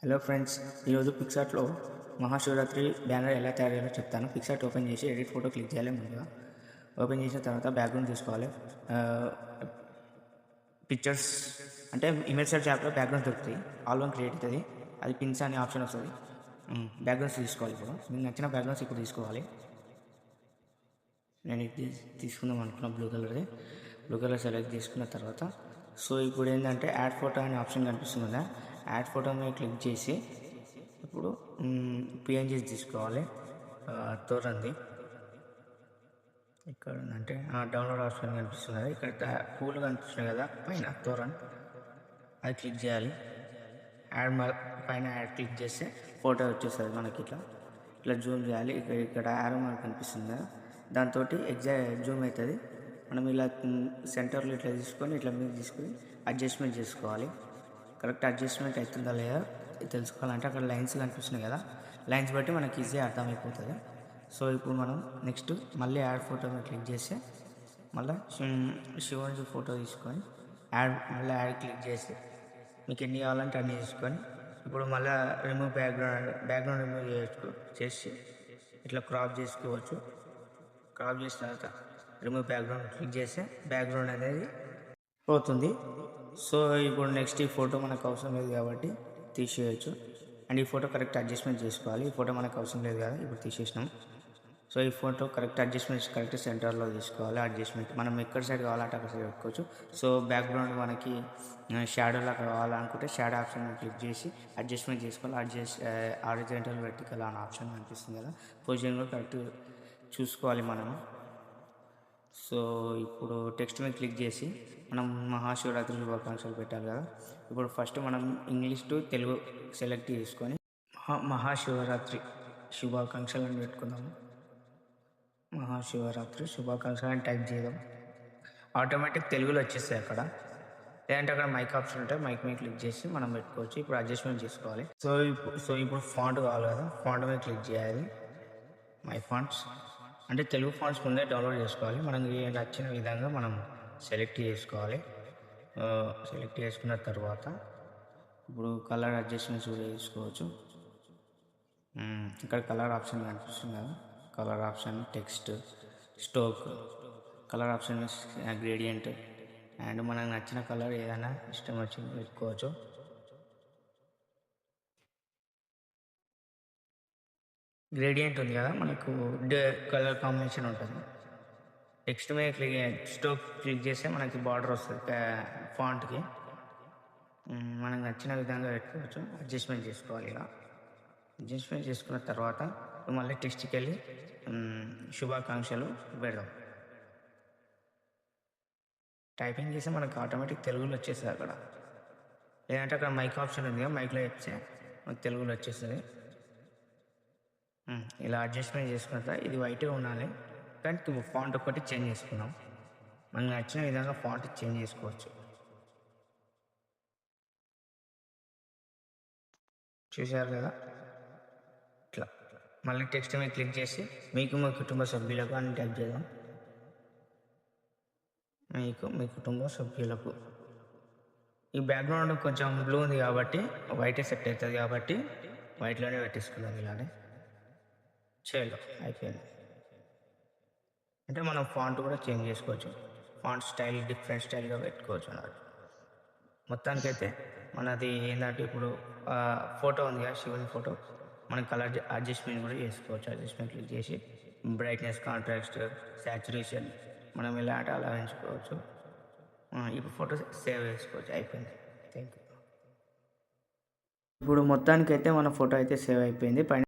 Hello friends, ఈరోజు పిక్సార్ట్లో Mahashivratri banner ఎలా తయారు చేయాలో చెప్తాను. పిక్సార్ట్ ఓపెన్ చేసి ఎడిట్ ఫోటో క్లిక్ చేయాలి. ముందుగా ఓపెన్ చేసిన తర్వాత బ్యాక్గ్రౌండ్ తీసుకోవాలి. పిక్చర్స్ అంటే ఇమేజ్ సెర్చ్ యాప్లో బ్యాక్గ్రౌండ్ దొరుకుతాయి. ఆల్బమ్ క్రియేట్ అవుతుంది. అది పిన్స్ అనే ఆప్షన్ వస్తుంది. బ్యాక్గ్రౌండ్స్ తీసుకోవాలి. ఇప్పుడు మీకు నచ్చిన బ్యాక్గ్రౌండ్స్ ఇప్పుడు తీసుకోవాలి. నేను ఇది తీసుకుందాం అనుకున్న బ్లూ కలర్ సెలెక్ట్ చేసుకున్న తర్వాత సో ఇప్పుడు ఏంటంటే యాడ్ ఫోటో అనే ఆప్షన్ కనిపిస్తుంది కదా, యాడ్ ఫోటో మీద క్లిక్ చేసి ఇప్పుడు పిఎన్జీ తీసుకోవాలి. తోరంది ఇక్కడ ఉందంటే డౌన్లోడ్ ఆప్షన్ కనిపిస్తుంది కదా, ఇక్కడ పూలు కనిపిస్తున్నాయి కదా పైన తోరన్, అది క్లిక్ చేయాలి. యాడ్ పైన యాడ్ క్లిక్ చేస్తే ఫోటో వచ్చేస్తుంది మనకి. ఇట్లా జూమ్ చేయాలి. ఇక్కడ యారో మార్క్ కనిపిస్తుంది కదా, దాంతో జూమ్ అవుతుంది. మనం ఇలా సెంటర్లో ఇట్లా తీసుకొని ఇట్లా మీద తీసుకొని అడ్జస్ట్మెంట్ చేసుకోవాలి. కరెక్ట్ అడ్జస్ట్మెంట్ అవుతుందా లేదా తెలుసుకోవాలంటే అక్కడ లైన్స్ కనిపిస్తున్నాయి కదా, లైన్స్ బట్టి మనకి ఈజీగా అర్థమైపోతుంది. సో ఇప్పుడు మనం నెక్స్ట్ మళ్ళీ యాడ్ ఫోటో మీద క్లిక్ చేస్తే మళ్ళీ శివుని ఫోటో తీసుకొని మళ్ళీ యాడ్ క్లిక్ చేసి మీకు ఎన్ని కావాలంటే అన్నీ తీసుకొని ఇప్పుడు మళ్ళీ రిమూవ్ బ్యాక్గ్రౌండ్ రిమూవ్ చేసి ఇట్లా క్రాప్ చేసుకోవచ్చు. క్రాప్ చేసిన తర్వాత రిమూవ్ బ్యాక్గ్రౌండ్ క్లిక్ చేస్తే బ్యాక్గ్రౌండ్ అనేది పోతుంది. సో ఇప్పుడు నెక్స్ట్ ఈ ఫోటో మనకు అవసరం లేదు కాబట్టి తీసేయచ్చు. అండ్ ఈ ఫోటో కరెక్ట్ అడ్జస్ట్మెంట్ చేసుకోవాలి. ఈ ఫోటో మనకు అవసరం లేదు కదా, ఇప్పుడు తీసేసినాం. సో ఈ ఫోటో కరెక్ట్ అడ్జస్ట్మెంట్ కరెక్ట్ సెంటర్లో తీసుకోవాలి. అడ్జస్ట్మెంట్ మనం ఎక్కడ సైడ్ కావాలంటే అక్కడ సైడ్ పెట్టుకోవచ్చు. సో బ్యాక్గ్రౌండ్ మనకి షాడోలా కావాలనుకుంటే షాడో ఆప్షన్ క్లిక్ చేసి అడ్జస్ట్మెంట్ చేసుకోవాలి. హారిజాంటల్ వెర్టికల్ అనే ఆప్షన్ కనిపిస్తుంది కదా, పొజిషన్ కూడా కరెక్ట్ చూసుకోవాలి మనము. సో ఇప్పుడు టెక్స్ట్ మీద క్లిక్ చేసి మనం మహాశివరాత్రి శుభాకాంక్షలు పెట్టాలి కదా. ఇప్పుడు ఫస్ట్ మనం ఇంగ్లీష్ టు తెలుగు సెలెక్ట్ చేసుకొని మహాశివరాత్రి శుభాకాంక్షలు అని పెట్టుకుందాము. మహాశివరాత్రి శుభాకాంక్షలు అని టైప్ చేద్దాం. ఆటోమేటిక్ తెలుగులో వచ్చేస్తాయి అక్కడ. లేదంటే అక్కడ మైక్ ఆప్షన్ ఉంటే మైక్ మీద క్లిక్ చేసి మనం పెట్టుకోవచ్చు. ఇప్పుడు అడ్జస్ట్మెంట్ చేసుకోవాలి. సో ఇప్పుడు ఫాంట్ కావాలి కదా, ఫాంట్ మీద క్లిక్ చేయాలి. మై ఫాంట్స్ అంటే తెలుగు ఫాంట్స్ ముందే డౌన్లోడ్ చేసుకోవాలి. మనకి నచ్చిన విధంగా మనం సెలెక్ట్ చేసుకోవాలి. సెలెక్ట్ చేసుకున్న తర్వాత ఇప్పుడు కలర్ అడ్జస్ట్మెంట్స్ కూడా చేసుకోవచ్చు. ఇక్కడ కలర్ ఆప్షన్ కనిపిస్తుంది కదా, colour option, text, stroke, colour option, gradient, and మనకు నచ్చిన కలర్ ఏదైనా ఇష్టం వచ్చింది పెట్టుకోవచ్చు. గ్రేడియంట్ ఉంది కదా, మనకు కలర్ కాంబినేషన్ ఉంటుంది. టెక్స్ట్ మీద స్టోక్ క్లిక్ చేస్తే మనకి బార్డర్ వస్తుంది ఫాంట్కి. మనకు నచ్చిన విధంగా పెట్టుకోవచ్చు. అడ్జస్ట్మెంట్ చేసుకోవాలి. ఇలా అడ్జస్ట్మెంట్ చేసుకున్న తర్వాత మళ్ళీ టెక్స్ట్కి వెళ్ళి శుభాకాంక్షలు పెడదాం. టైపింగ్ చేస్తే మనకు ఆటోమేటిక్ తెలుగులో వచ్చేస్తుంది అక్కడ. లేదంటే అక్కడ మైక్ ఆప్షన్ ఉంది కదా, మైక్లో చెప్తే మనకు తెలుగులో వచ్చేస్తుంది. ఇలా అడ్జస్ట్మెంట్ చేసుకున్న తర్వాత ఇది వైట్గా ఉండాలి, కానీ ఫాంట్ ఒకటి చేంజ్ చేసుకున్నాం. మనకు నచ్చిన విధంగా ఫాంట్ చేంజ్ చేసుకోవచ్చు. చూశారు కదా, ఇట్లా మళ్ళీ టెక్స్ట్ మీద క్లిక్ చేసి మీకు మీ కుటుంబ సభ్యులకు అని టైప్ చేద్దాం. మీకు మీ కుటుంబ సభ్యులకు. ఈ బ్యాక్గ్రౌండ్ కొంచెం బ్లూ ఉంది కాబట్టి వైటే సెట్ అవుతుంది కాబట్టి వైట్లోనే పెట్టేసుకుందాం. ఇలానే చేయలో అయిపోయింది. అంటే మనం ఫాంట్ కూడా చేంజ్ చేసుకోవచ్చు. ఫాంట్ స్టైల్ డిఫరెంట్ స్టైల్గా పెట్టుకోవచ్చు అన్నమాట. మొత్తానికైతే మనది ఏంటంటే ఇప్పుడు ఫోటో ఉంది కదా, శివుని ఫోటో, మనం కలర్ అడ్జస్ట్మెంట్ కూడా చేసుకోవచ్చు. అడ్జస్ట్మెంట్ క్లిక్ చేసి బ్రైట్నెస్, కాంట్రాస్ట్, సాచురేషన్ మనం ఎలా అంటే అలా ఎంచుకోవచ్చు. ఇప్పుడు ఫోటో సేవ్ చేసుకోవచ్చు. అయిపోయింది. Thank you. ఇప్పుడు మొత్తానికైతే మన ఫోటో అయితే సేవ్ అయిపోయింది. పైన